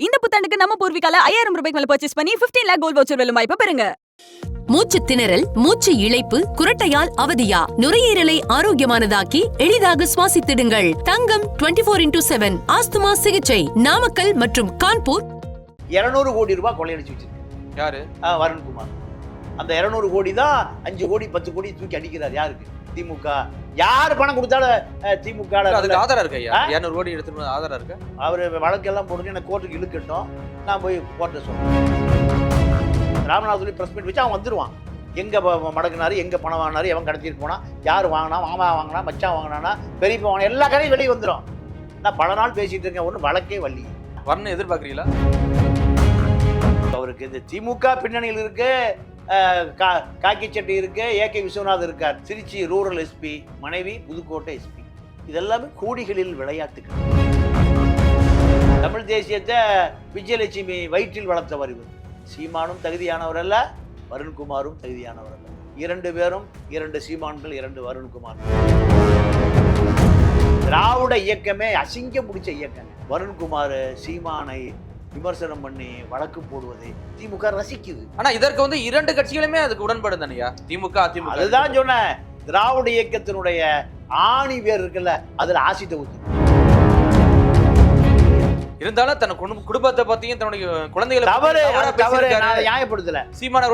இந்த புத்தாண்டுக்கு நம்ம பூர்விகால 5000 ரூபாய்க்கு மேல பர்ச்சேஸ் பண்ணி 15 lakh கோல்ட் வவுச்சர் வெல்லும் வாய்ப்பை பெறுங்க. மூச்சு திணறல், மூச்சு இழைப்பு, குரட்டையால் அவதியா? நுரையீரலை ஆரோக்கியமானதாக்கி எளிதாக சுவாசித்திடுங்கள். தங்கம் 24x7 ஆஸ்துமா சிகிச்சை நாமக்கல் மற்றும் கான்பூர். 200 கோடி ரூபாய் கொள்ளையடிச்சு வச்சிருக்கு. யாரு? வருண்குமார். அந்த 200 கோடி தான் 5 கோடி 10 கோடி தூக்கி அடிக்கிறார். யாருக்கு? திமுக. யார் பணம் கொடுத்தாலும் திமுக. அதுக்கு ஆதாரம் இருக்கு ஐயா. 200 கோடி எடுத்துட்டு ஆதாரம் இருக்கு. அவர் வழக்கெல்லாம் போடுங்க, எனக்கு கோர்ட்டுக்கு இழுக்கட்டும், நான் போய் கோர்ட்டை சொல்றேன். ராமநாதபுரி பிரஸ் மீட் வச்சு அவன் வந்துடுவான். எங்கே மடக்குனாரு, எங்கே பணம் வாங்கினாரு, எவன் கடத்திட்டு போனா, யார் வாங்கினா, மாமா வாங்கினா, மச்சான் வாங்கினானா, பெரியப்பா வாங்கினா, எல்லா கதையும் வெளியே வந்துடும். நான் பல நாள் பேசிட்டு இருக்கேன், ஒன்றும் வழக்கே வள்ளி வரணும் எதிர்பார்க்குறீங்களா? அவருக்கு இந்த திமுக பின்னணியில் இருக்கு, காக்கி சட்டை இருக்கு, ஏகே விஸ்வநாத் இருக்கார், திருச்சி ரூரல் எஸ்பி, மனைவி புதுக்கோட்டை எஸ்பி. இதெல்லாமே கோடிகளில் விளையாட்டுகள். தமிழ் தேசியத்தை விஜயலட்சுமி வயிற்றில் வளர்த்தவர் இவர். சீமானும் தகுதியானவர் அல்ல, வருண்குமாரும் தகுதியானவர் அல்ல. 2 பேரும் 2 சீமான்கள், 2 வருண்குமார். திராவிட இயக்கமே அசிங்கம் பிடிச்ச இயக்கம். வருண்குமார் சீமானை விமர்சனம் பண்ணி வழக்கு போடுவதை திமுக ரசிக்குது. ஆனா இதற்கு 2 கட்சிகளுமே அதுக்கு உடன்பாடு தானையா? திமுக அதிமுக. அதுதான் சொன்னேன், திராவிட இயக்கத்தினுடைய ஆணி வேர் இருக்குல்ல, அதுல ஆசிட்ட ஊத்து. இருந்தாலும் தன் குடும்பத்தை பத்தியும் தன்னுடைய குழந்தைகளை தவறு நியாயப்படுத்தல. சீமான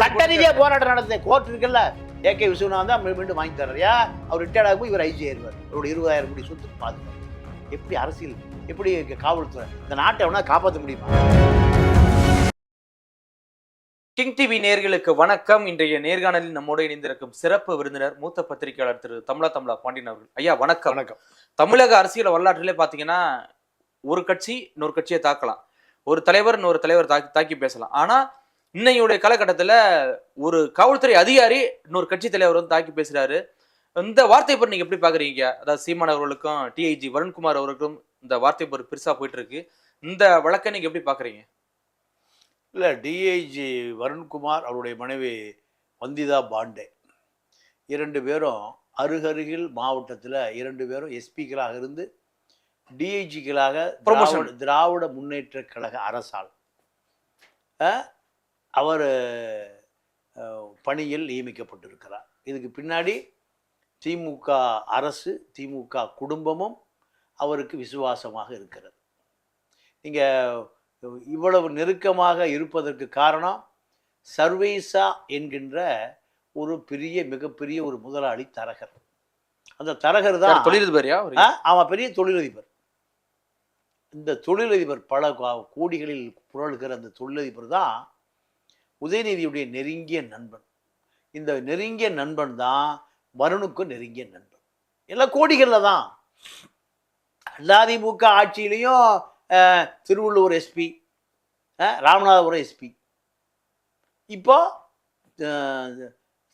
சட்ட ரீதியா போராட்டம் நடத்த கோர்ட் இருக்குல்ல, ஏகே விஸ்வநாத் தான் மீண்டும் வாங்கி தர்றாரு. அவர் ரிட்டையர்ட் ஆகும், இவர் ஐஜி ஆயிருவார். அவருடைய 20,000 கோடி சொத்து பாதுகாப்பு. எப்படி அரசியல், எப்படி காவல்துறை இந்த நாட்டை அவனா காப்பாற்ற முடியுமா? கிங் டிவி நேயர்களுக்கு வணக்கம். இன்றைய நேர்காணலில் நம்மோடு இணைந்திருக்கும் சிறப்பு விருந்தினர் மூத்த பத்திரிகையாளர் திரு தமிழா பாண்டியன் அவர்கள். ஐயா வணக்கம். வணக்கம். தமிழக அரசியல் வரலாற்றிலே பாத்தீங்கன்னா ஒரு கட்சி இன்னொரு கட்சியை தாக்கலாம், ஒரு தலைவர் இன்னொரு தலைவர் தாக்கி பேசலாம். ஆனா இன்னையுடைய காலகட்டத்துல ஒரு காவல்துறை அதிகாரி இன்னொரு கட்சி தலைவர் தாக்கி பேசுறாரு. இந்த வார்த்தை பற்றி நீங்க எப்படி பாக்குறீங்க? அதாவது சீமான் அவர்களுக்கும் டிஐஜி வருண்குமார் அவர்களுக்கும் இந்த வார்த்தை ஒரு பெருசா போயிட்டு இருக்கு. இந்த வழக்கை நீங்க எப்படி பாக்குறீங்க? இல்லை, டிஐஜி வருண்குமார் அவருடைய மனைவி வந்திதா பாண்டே 2 பேரும் அருகருகில் மாவட்டத்தில் 2 பேரும் எஸ்பிக்களாக இருந்து டிஐஜிக்களாக திராவிட முன்னேற்ற கழக அரசால் அவர் பணியில் நியமிக்கப்பட்டிருக்கிறார். இதுக்கு பின்னாடி திமுக அரசு, திமுக குடும்பமும் அவருக்கு விசுவாசமாக இருக்கிறது. நீங்கள் இவ்வளவு நெருக்கமாக இருப்பதற்கு காரணம் சர்வேசா என்கின்ற ஒரு மிகப்பெரிய ஒரு முதலாளி தரகர். அந்த தரகர் தான் தொழிலதிபரியா? அவன் பெரிய தொழிலதிபர். இந்த தொழிலதிபர் பல கோடிகளில் புரளுகிற அந்த தொழிலதிபர் தான் உதயநிதியுடைய நெருங்கிய நண்பன். இந்த நெருங்கிய நண்பன் தான் வருணுக்கும் நெருங்கிய நண்பன். எல்லாம் கோடிகளில் தான். அதிமுக ஆட்சியிலையும் திருவள்ளூர் எஸ்பி, ராமநாதபுரம் எஸ்பி, இப்போ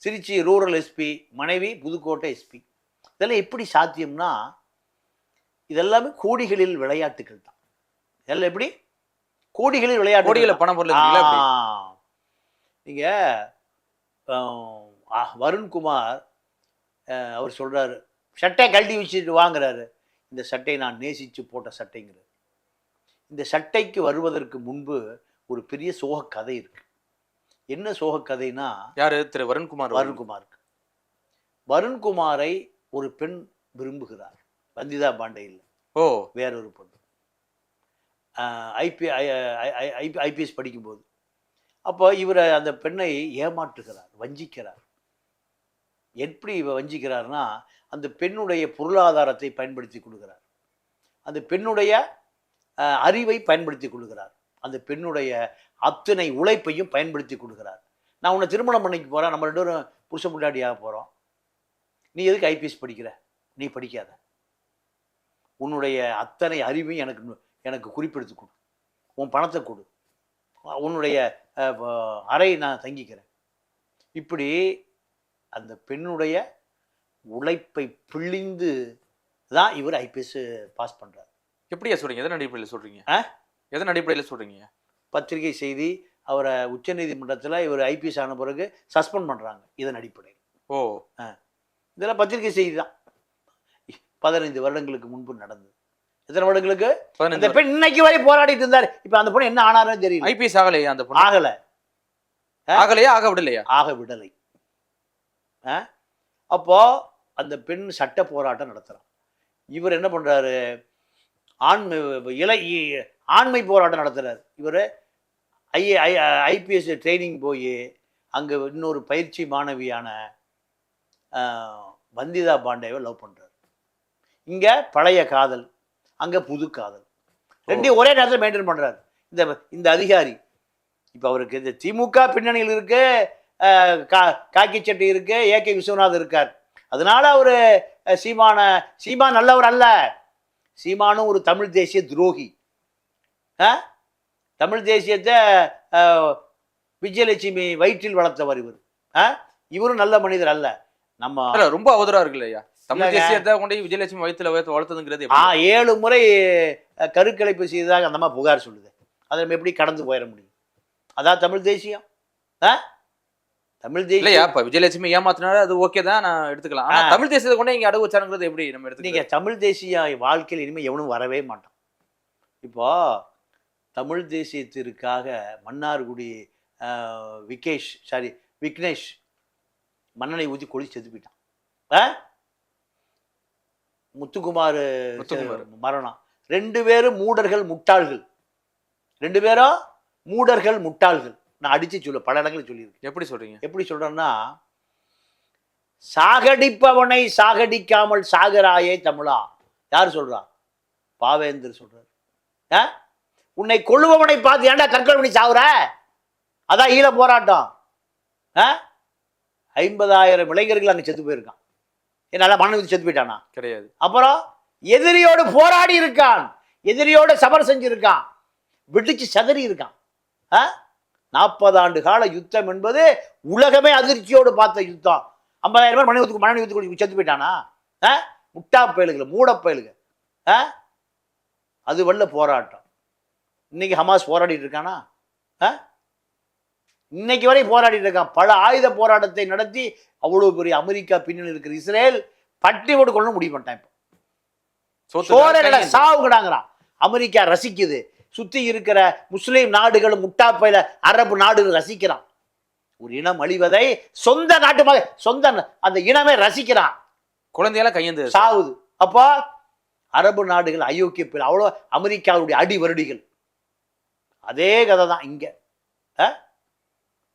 திருச்சி ரூரல் எஸ்பி, மனைவி புதுக்கோட்டை எஸ்பி. இதெல்லாம் எப்படி சாத்தியம்னா இதெல்லாமே கோடிகளில் விளையாட்டுகள் தான். இதெல்லாம் எப்படி கோடிகளில் விளையாட்டு, கோடிகளில் பணம் பொருள். நீங்க வருண்குமார் அவர் சொல்றாரு, சட்டை கழட்டி வச்சுட்டு வாங்குறாரு. இந்த சட்டை நான் நேசித்து போட்ட சட்டைங்கிறார். இந்த சட்டைக்கு வருவதற்கு முன்பு ஒரு பெரிய சோக கதை இருக்கு. என்ன சோக கதைனா, யாரு? திரு வருண்குமார். வருண்குமாரை ஒரு பெண் விரும்புகிறார். வந்திதா பாண்டே இல்லை, வேறொரு பொண்ணு. ஐபிஎஸ் படிக்கும்போது அப்போ இவரை அந்த பெண்ணை ஏமாற்றுகிறார், வஞ்சிக்கிறார். எப்படி வஞ்சிக்கிறார்னா, அந்த பெண்ணுடைய பொருளாதாரத்தை பயன்படுத்தி கொடுக்கிறார், அந்த பெண்ணுடைய அறிவை பயன்படுத்தி கொடுக்கிறார், அந்த பெண்ணுடைய அத்தனை உழைப்பையும் பயன்படுத்தி கொடுக்கிறார். நான் உன்னை திருமணம் பண்ணிக்க போகிறேன், நம்ம 2 பேரும் புருஷ முன்னாடியாக போகிறோம், நீ எதுக்கு ஐபிஎஸ் படிக்கிற? நீ படிக்காத, உன்னுடைய அத்தனை அறிவையும் எனக்கு குறிப்பெடுத்து கொடு, உன் பணத்தை கொடு, உன்னுடைய அறை நான் தங்கிக்கிறேன். இப்படி அந்த பெண்ணுடைய உழைப்பை பிழிந்து தான் இவர் ஐபிஎஸ் பாஸ் பண்ணுறார். எப்படியா சொல்றீங்க? எதன் அடிப்படையில் சொல்றீங்க? எதன் அடிப்படையில் சொல்றீங்க? பத்திரிகை செய்தி, அவரை உச்சநீதிமன்றத்தில் இவர் ஐபிஎஸ் ஆன பிறகு சஸ்பெண்ட் பண்ணுறாங்க. இதன் அடிப்படையில் இதெல்லாம் பத்திரிகை செய்தி தான். 15 வருடங்களுக்கு முன்பு நடந்தது. எத்தனை வருடங்களுக்கு? அந்த 15 பெண் இன்னைக்கு வரை போராடிட்டு இருந்தாரு. இப்ப அந்த பொண்ணு என்ன ஆனாருன்னு தெரியல. ஐபிஎஸ் ஆகலையா அந்த பொண்ணு? ஆகல. ஆகலையா? ஆக விடலையா? ஆக விடலை. அப்போ அந்த பெண் சட்ட போராட்டம் நடத்துறான். இவர் என்ன பண்றாரு? ஆண்மை போராட்டம் நடத்துறாரு. இவர் ஐபிஎஸ் ட்ரைனிங் போய் அங்கே இன்னொரு பயிற்சி மாணவியான வந்திதா பாண்டேவை லவ் பண்ணுறாரு. இங்கே பழைய காதல், அங்கே புது காதல், ரெண்டையும் ஒரே நேரத்தில் மெயின்டைன் பண்ணுறாரு இந்த அதிகாரி. இப்போ அவருக்கு இந்த திமுக பின்னணியில் இருக்கு, காக்கி சட்டை இருக்கு, ஏகே விஸ்வநாத் இருக்கார். அதனால அவர் சீமான் நல்லவர் அல்ல. சீமானும் ஒரு தமிழ் தேசிய துரோகி. தமிழ் தேசியத்தை விஜயலட்சுமி வயிற்றில் வளர்த்தவர் இவர். இவரும் நல்ல மனிதர் அல்ல. நம்ம ரொம்ப அவதூறா இருக்கு இல்லையா? தமிழ் தேசியத்தை கொண்டு விஜயலட்சுமி வயிற்றுல வளர்த்ததுங்கிறது 7 முறை கருக்கலைப்பு செய்ததாக அந்த மாதிரி புகார் சொல்லுது. அதை நம்ம எப்படி கடந்து போயிட முடியும்? அதான் தமிழ் தேசியம். தமிழ் தேசியம் இல்லையா? இப்ப விஜயலட்சுமி ஏமாத்தினாரு, அது ஓகே தான், நான் எடுத்துக்கலாம். ஆனா தமிழ் தேசியத்தை கொண்டு இங்க அடகு வச்சாருங்கிறது எப்படி நம்ம எடுத்துக்கலாம்? நீங்க தமிழ் தேசிய வாழ்க்கையில் இனிமேல் எவனும் வரவே மாட்டான். இப்போ தமிழ் தேசியத்திற்காக மன்னார்குடி விக்னேஷ் மண்ணெண்ணெய் ஊற்றி கொளிச்சு செத்து போயிட்டான். முத்துக்குமார் மரணம். 2 பேரும் மூடர்கள் முட்டாள்கள். 2 பேரும் மூடர்கள் முட்டாள்கள். நான் அடிச்சு பல இடங்களில் சொல்லியிருக்கேன். எப்படி சொல்றீங்க? எப்படி சொல்றேன்னா, சாகடிப்பவனை சாகடிக்காமல் சாகராயே தமிழா. யார் சொல்றா? பாவேந்தர் சொல்றாரு. உன்னை கொள்ளுபவனை பார்த்து ஏன்டா தற்கொலை பண்ணி சாகுற? அதான் ஈழ போராட்டம். 50,000 இளைஞர்கள் அங்கே செத்து போயிருக்கான். என்னால மனநிலை செத்து போயிட்டானா? கிடையாது. அப்புறம் எதிரியோடு போராடி இருக்கான், எதிரியோடு சபர் செஞ்சிருக்கான், விடிச்சு சதறி இருக்கான். 40 ஆண்டு கால யுத்தம் என்பது உலகமே அதிர்ச்சியோடு பார்த்த யுத்தம். 50,000 பேர் மனநிலை செத்து போயிட்டானா? முட்டா பயலுகள், மூட பயலுகள். அது வல்ல போராட்டம். இன்னைக்கு ஹமாஸ் போராடிட்டு இருக்கானா? இன்னைக்கு வரை போராடிட்டு இருக்கான். பல ஆயுத போராட்டத்தை நடத்தி அவ்வளவு பெரிய அமெரிக்கா பின்னணி இருக்கிற இஸ்ரேல் பட்டி போட்டு கொள்ள முடிவு பண்ணிட்டான். இப்போ சாவுகிறாங்கிறான். அமெரிக்கா ரசிக்குது. சுத்தி இருக்கிற முஸ்லீம் நாடுகளும் முட்டாப்பையில அரபு நாடுகள் ரசிக்கிறான். ஒரு இனம் அழிவதை சொந்த நாட்டு சொந்த அந்த இனமே ரசிக்கிறான். குழந்தையெல்லாம் கையெழுந்து சாவுது. அப்போ அரபு நாடுகள் அயோக்கிய பேர் அவ்வளோ அமெரிக்காவுடைய அடி வருடிகள். அதே கதை தான் இங்க.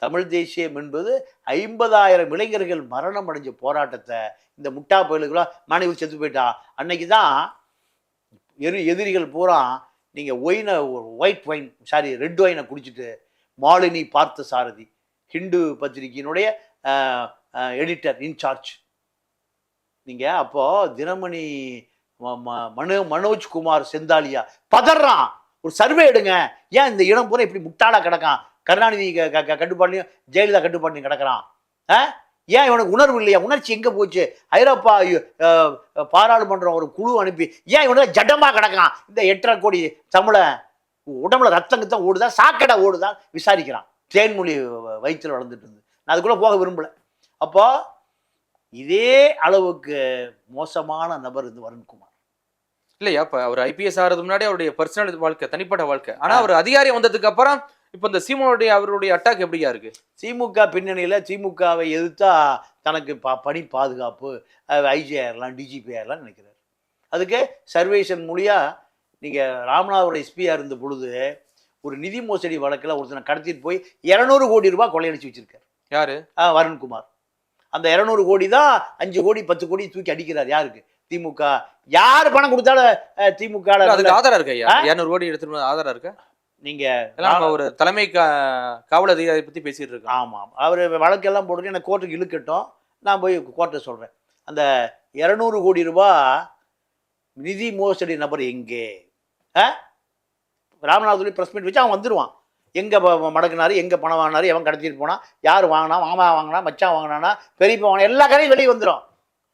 தமிழ் தேசியம் என்பது 50,000 இளைஞர்கள் மரணம் அடைஞ்ச போராட்டத்தை இந்த முட்டா பயலுகளா மனைவி செத்து போயிட்டா. அன்னைக்கு தான் எதிரிகள் பூரா நீங்க ரெட் ஒயினை குடிச்சிட்டு, மாலினி பார்த்த சாரதி ஹிந்து பத்திரிகையினுடைய எடிட்டர் இன்சார்ஜ், நீங்க அப்போ தினமணி மனோஜ்குமார் செந்தாலியா பதறான். ஒரு சர்வே எடுங்க, ஏன் இந்த இடம் பூரா இப்படி முட்டாளா கிடக்கான்? கருணாநிதி கட்டுப்பாட்லையும் ஜெயலலிதா கட்டுப்பாட்லையும் கிடக்கிறான். ஏன் இவனுக்கு உணர்வு இல்லையா? உணர்ச்சி எங்க போச்சு? ஐரோப்பா பாராளுமன்றம் ஒரு குழு அனுப்பி ஏன் இவனுக்கு ஜடமா கிடக்கான்? இந்த 8.5 கோடி தமிழ உடம்புல ரத்தங்கத்தான் ஓடுதா, சாக்கடை ஓடுதான் விசாரிக்கிறான். தேன்மொழி வயிற்றில் வளர்ந்துட்டு இருந்து. நான் அதுக்குள்ள போக விரும்பல. அப்போ இதே அளவுக்கு மோசமான நபர் இந்த வருண்குமார் இல்லையா? இப்ப அவர் ஐபிஎஸ் ஆகிறது முன்னாடி அவருடைய பர்சனல் வாழ்க்கை, தனிப்பட்ட வாழ்க்கை. ஆனா அவர் அதிகாரி வந்ததுக்கு அப்புறம் இப்ப இந்த சீமானுடைய அவருடைய அட்டாக் எப்படியா இருக்கு? திமுக பின்னணியில திமுகவை எதிர்த்தா தனக்கு பணி பாதுகாப்பு, ஐஜி ஆயிரலாம், டிஜிபி ஆயிரலாம் நினைக்கிறார். அதுக்கு சர்வேஷன் மூலியா நீங்க ராமநாதபுரம் எஸ்பியா இருந்த பொழுது ஒரு நிதி மோசடி வழக்கில் ஒருத்தனை கடத்திட்டு போய் 200 கோடி ரூபாய் கொள்ளையடிச்சு வச்சிருக்காரு. யாரு? வருண்குமார். அந்த 200 கோடி தான் 5 கோடி 10 கோடி தூக்கி அடிக்கிறார். யாருக்கு? திமுக. யாரு பணம் கொடுத்தாலும் திமுக அதுக்கு ஆதாரம் இருக்கு. 200 கோடி எடுத்துட்டு ஆதாரம் இருக்கு. நீங்க ஒரு தலைமை காவல் அதிகாரி பத்தி பேசிட்டு இருக்கோம். ஆமாம், அவர் வழக்கெல்லாம் போட்டு எனக்கு கோர்ட்டுக்கு இழுக்கட்டும், நான் போய் கோர்ட்டை சொல்றேன். அந்த 200 கோடி ரூபாய் நிதி மோசடி நபர் எங்கே? ராமநாதபுரம் பிரஸ் மீட் வச்சு அவன் வந்துடுவான். எங்க மடக்குனாரு, எங்க பணம் வாங்கினாரு, எவன் கடத்திட்டு போனா, யார் வாங்கினா, மாமா வாங்கினா, மச்சான் வாங்கினானா, பெரியப்பா வாங்கினா, எல்லா கதையும் வெளியே வந்துடும்.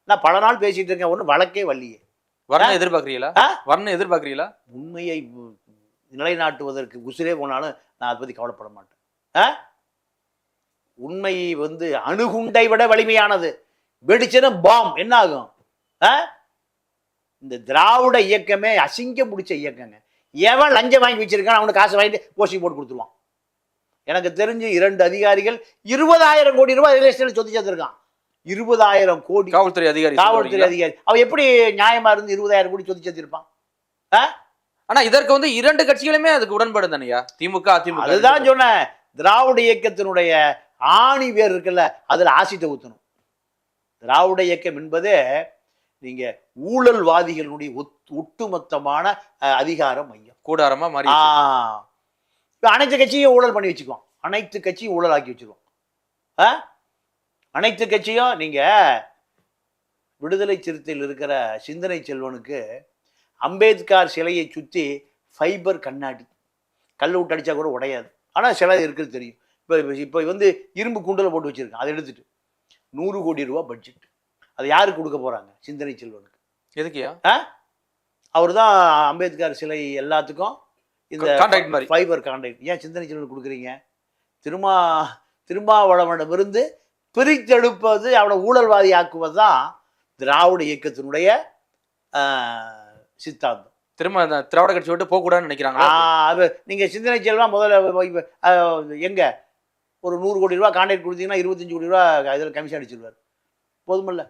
நான் பல நாள் பேசிட்டு இருக்கேன், ஒன்றும் வழக்கே வள்ளியே. வர்ணம் எதிர்பார்க்குறீங்களா? வர்ணம் எதிர்பார்க்குறீங்களா? உண்மையை நிலைநாட்டுவதற்கு உசிரே போனாலும் நான் அதை பற்றி கவலைப்பட மாட்டேன். உண்மை அணுகுண்டை விட வலிமையானது. வெடிச்சுன்னா பாம் என்ன ஆகும்? இந்த திராவிட இயக்கமே அசிங்கம் பிடிச்ச இயக்கங்க. எவன் லஞ்சம் வாங்கி வச்சிருக்கான் அவனுக்கு காசு வாங்கிட்டு போஸ்டிங் போட்டு கொடுத்துருவான். எனக்கு தெரிஞ்சு 2 அதிகாரிகள் 20,000 கோடி ரூபாய் ரியல் எஸ்டேட் சொத்து சேர்த்திருக்கான். 20,000 கோடி. காவல்துறை அதிகாரி அவன் எப்படி நியாயமா இருந்து 20,000 கோடி சொத்து சேர்த்திருப்பான்? ஆனா இதற்கு வந்து 2 கட்சிகளுமே அதுக்கு உடன்பாடு தானையா, திமுக அதிமுக. அதுதான் சொன்னேன், திராவிட இயக்கத்தினுடைய ஆணி வேர் இருக்குல்ல, அதுல ஆசிட்ட ஊத்தணும். திராவிட இயக்கம் என்பதே நீங்க ஊழல்வாதிகளுடைய ஒட்டுமொத்தமான அதிகார மையம், கூடாரமா மாறி. அனைத்து கட்சியும் ஊழல் பண்ணி வச்சுக்குவோம், அனைத்து கட்சியும் ஊழல் ஆக்கி வச்சுக்குவோம். அனைத்து கட்சியும் நீங்க விடுதலை சிறுத்தையில் இருக்கிற சிந்தனை செல்வனுக்கு அம்பேத்கர் சிலையை சுற்றி ஃபைபர் கண்ணாடி கல் விட்டு அடிச்சா கூட உடையாது, ஆனால் சிலை இருக்குது தெரியும். இப்போ வந்து இரும்பு கூண்டில் போட்டு வச்சிருக்கான், அதை எடுத்துட்டு 100 கோடி ரூபா பட்ஜெட். அதை யாருக்கு கொடுக்க போறாங்க? சிந்தனை செல்வனுக்கு. எதுக்குயா? அவர் தான் அம்பேத்கர் சிலை எல்லாத்துக்கும் இந்த கான்ட்ராக்ட் மாதிரி ஃபைபர் கான்ட்ராக்ட். ஏன் சிந்தனை செல்வனுக்கு கொடுக்குறீங்க? திருமாவளவனிடமிருந்து பிரித்தெடுப்பது, அவனை ஊழல்வாதி ஆக்குவது தான் திராவிட இயக்கத்தினுடைய சித்தாந்தம். திரும்ப திராவிட கட்சி விட்டு போக கூடாதுன்னு நினைக்கிறாங்க. நீங்க சிந்தனை செல்வா முதல்ல எங்க ஒரு 100 கோடி ரூபா கான்ட்ராக்ட் கொடுத்தீங்கன்னா 25 கோடி ரூபா இதில் கமிஷன் அடிச்சிருவார். போதுமில்ல?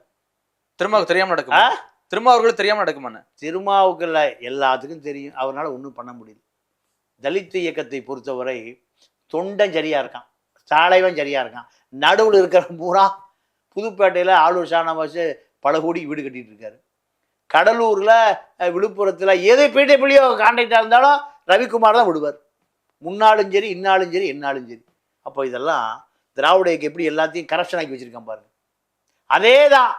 திருமாவுக்கு தெரியாம நடக்குமா? திருமாவர்களுக்கு தெரியாம நடக்குமா? திருமாவுக்கு இல்லை, எல்லாத்துக்கும் தெரியும். அவரால் ஒன்றும் பண்ண முடியல. தலித் இயக்கத்தை பொறுத்தவரை தொண்டன் சரியா இருக்கான், தலைவன் சரியா இருக்கான், நடுவில் இருக்கிற பூரா புதுப்பேட்டையில் ஆளூர் ஷானவாஸ் பல கோடிக்கு வீடு கட்டிட்டு இருக்காரு. கடலூரில் விழுப்புரத்தில் எதை பிள்ளையோ கான்ட்ராக்டாக இருந்தாலும் ரவிக்குமார் தான் விடுவார். முன்னாலும் சரி, இன்னாலும் சரி, என்னாலும் சரி. அப்போ இதெல்லாம் திராவிட இயக்கம் எப்படி எல்லாத்தையும் கரப்ஷன் ஆக்கி வச்சிருக்கான் பாருங்க. அதே தான்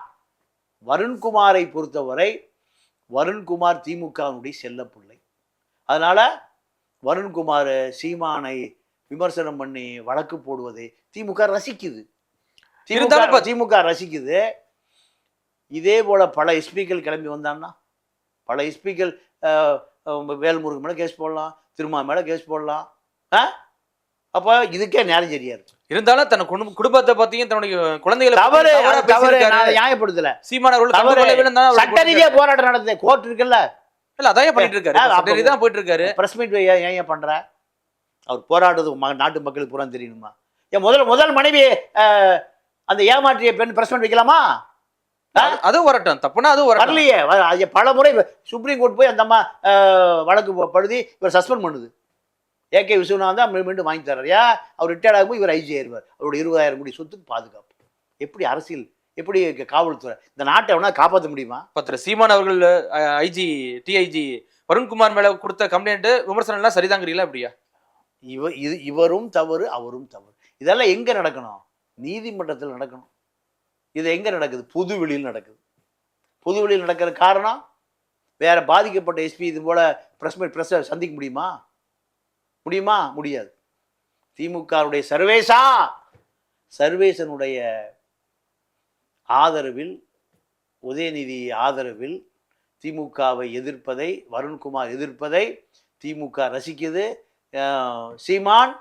வருண்குமாரை பொறுத்தவரை, வருண்குமார் திமுகவினுடைய செல்ல பிள்ளை. அதனால வருண்குமார் சீமானை விமர்சனம் பண்ணி வழக்கு போடுவதை திமுக ரசிக்குது. திமுக ரசிக்குது. இதே போல பல எஸ்பிக்கள் கிளம்பி வந்தான்னா, பல எஸ்பிக்கள் வேல்முருகன் மேலே கேஸ் போடலாம், திருமா மேலே கேஸ் போடலாம். அப்போ இதுக்கே நேரம் சரியா இருக்கு. இருந்தாலும் தன் குடும்பத்தை பத்தியும் தன்னுடைய குழந்தைகளை தவறு நியாயப்படுத்தல. சீமானவர்கள் சட்ட ரீதியா போராட்டம் நடந்தது, கோர்ட் இருக்குல்ல, இல்ல அதான் பண்ணிட்டு இருக்காரு, தான் போயிட்டு இருக்காரு. பிரஸ் மீட் ஏன் பண்ற? அவர் போராடுறது நாட்டு மக்களுக்கு பூரா தெரியணுமா? ஏன் முதல் மனைவி அந்த ஏமாற்றிய பெண் பிரஸ் மீட் வைக்கலாமா? அது வரட்டும், தப்புனா அது வரலையே. பல முறை சுப்ரீம் கோர்ட் போய் அந்த அம்மா வழக்கு படுத்தி இவர் சஸ்பெண்ட் பண்ணுது. ஏகே விஸ்வநாதன் தான் மீண்டும் வாங்கி தர்றாரு. அவர் ரிட்டையர்ட் ஆகும்போது இவர் ஐஜி ஆயிடுவார். அவருடைய 20,000 கோடி சொத்துக்கு பாதுகாப்பு. எப்படி அரசியல், எப்படி காவல்துறை இந்த நாட்டை அவனா காப்பாற்ற முடியுமா? சீமான் அவர்கள் ஐஜி டிஐஜி வருண்குமார் மேல கொடுத்த கம்ப்ளைண்ட் விமர்சனம் எல்லாம் சரிதாங்கிறீங்களா? அப்படியா? இவரும் தவறு, அவரும் தவறு. இதெல்லாம் எங்க நடக்கணும்? நீதிமன்றத்தில் நடக்கணும். இது எங்க நடக்குது? பொதுவெளியில் நடக்குது. பொதுவெளியில் நடக்கிற காரணம் வேற பாதிக்கப்பட்ட எஸ்பி இது போல பிரஸ் சந்திக்க முடியுமா? முடியாது. திமுகவுடைய சர்வேசனுடைய ஆதரவில், உதயநிதி ஆதரவில் திமுகவை எதிர்ப்பதை, வருண்குமார் எதிர்ப்பதை திமுக ரசிக்குது. சீமான்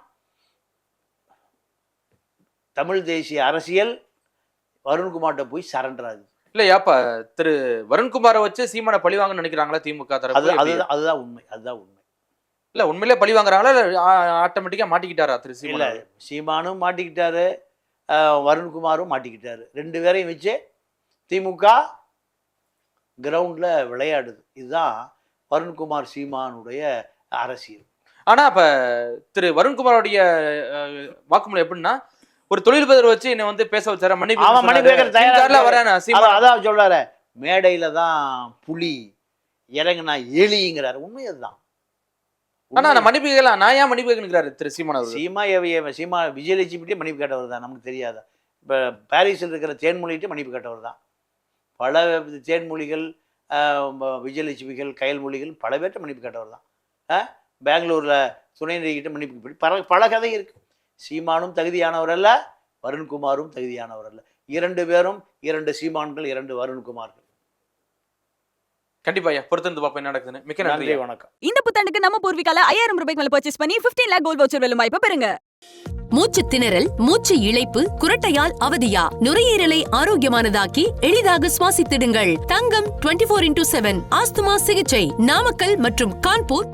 தமிழ் தேசிய அரசியல் வருண்குமார்ட்ட போய் சரண்டர் ஆகுது. இல்லையாப்பா, திரு வருண்குமாரை வச்சு சீமானை பழிவாங்கன்னு நினைக்கிறாங்களா திமுக தரப்பு? அதுதான் உண்மை. இல்ல உண்மையிலே பழி வாங்குறாங்களா? ஆட்டோமேட்டிக்கா மாட்டிக்கிட்டாரா திரு சீமான்? இல்ல, சீமானும் மாட்டிக்கிட்டாரு, வருண்குமாரும் மாட்டிக்கிட்டாரு. 2 பேரையும் வச்சு திமுக கிரவுண்ட்ல விளையாடுது. இதுதான் வருண்குமார் சீமானுடைய அரசியல். ஆனா இப்ப திரு வருண்குமாரோடைய வாக்குமூலம் எப்படின்னா, ஒரு தொழிலதிபர் வச்சு என்ன வந்து பேச வச்சாரு, அதான் சொல்றாரு, மேடையில தான் புலி இறங்குனா எலிங்கிறாரு. உண்மை அதுதான். ஆனா மன்னிப்பு கேட்கலாம், நான் ஏன் மன்னிப்பு கேட்கிறாரு திரு சீமான் அவர்கள்? சீமா விஜயலட்சுமிட்டே மன்னிப்பு கேட்டவர் தான், நமக்கு தெரியாதா? இப்போ பாரிஸில் இருக்கிற தேன்மொழிகிட்டே மன்னிப்பு கேட்டவர் தான். பல தேன்மொழிகள், விஜயலட்சுமிகள், கயல்மொழிகள் பல பேர்கிட்ட மன்னிப்பு கேட்டவர் தான். பெங்களூரில் துணைநிதிக்கிட்ட மன்னிப்பு பல கதை இருக்கு. சீமானும் தகுதியானவர் அல்ல, வருண்குமாரும் தகுதியானவர் அல்ல. 2 பேரும் 2 சீமான்கள், 2 வருண்குமார்கள். கண்டிப்பா பொறுத்திருந்து பாப்போம் என்ன நடக்குதுன்னு. மிக்க நன்றி, வணக்கம். இந்த புத்தாண்டுக்கு நம்ம பூர்விகால 5000 ரூபாய்க்கு மேல பர்ச்சேஸ் பண்ணி 15 lakh கோல்ட் வவுச்சர் வெல்லும் வாய்ப்பை பெறுங்க. மூச்சு திணறல், மூச்சு இழைப்பு, குரட்டையால் அவதியா, நுரையீரலை ஆரோக்கியமானதாக்கி எளிதாக சுவாசித்திடுங்கள். தங்கம் 24/7 ஆஸ்துமா சிகிச்சை நாமக்கல் மற்றும் கான்பூர்.